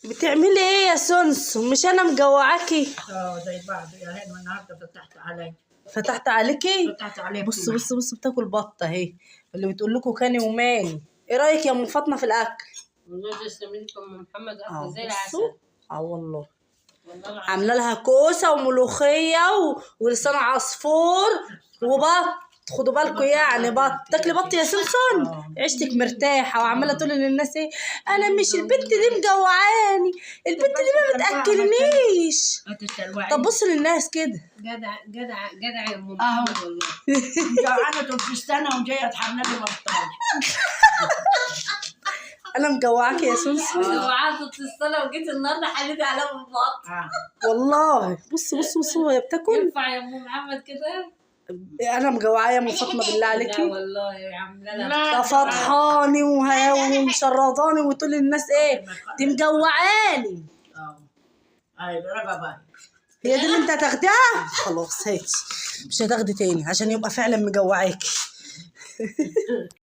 بتعملي ايه يا سونسو؟ مش انا مجوعاكي؟ زي بعض يا هانم. النهارده فتحت علي. فتحت عليكي؟ فتحت عليك. بص بتاكل بطه اهي، اللي بتقول لكم كاني وماني. ايه رايك يا ام فاطمه في الاكل؟ والله تسلم لكم ام محمد، اكل زي بصوا. العسل. والله والله عامله لها كوسه وملوخيه ولسان عصفور وبط. خدوا بالكم يعني بط. تاكلي بط يا سمسون؟ عيشتك مرتاحه وعماله تقول للناس ايه؟ انا مش البنت دي مجوعاني، البنت دي ما بتاكلنيش. طب بص للناس كده. جدع جدع جدع يا ام محمد والله. جوعانه طول في السنه وجايه تحملي بطال. انا مجوعاكي يا سمسون؟ جوعت الصلاه وجيت النهارده حليت عليها بالبط. والله بص وهي بتاكل. ينفع يا ام محمد كده؟ انا مجوعايه من فاطمه بالله لا عليكي. والله يا عم ده فضحاني ومشرطاني وتقول للناس ايه؟ دي مجوعاني. رقبه. هي دي اللي انت هتاخديها؟ خلاص هاتي، مش هتاخدي تاني عشان يبقى فعلا مجوعاكي.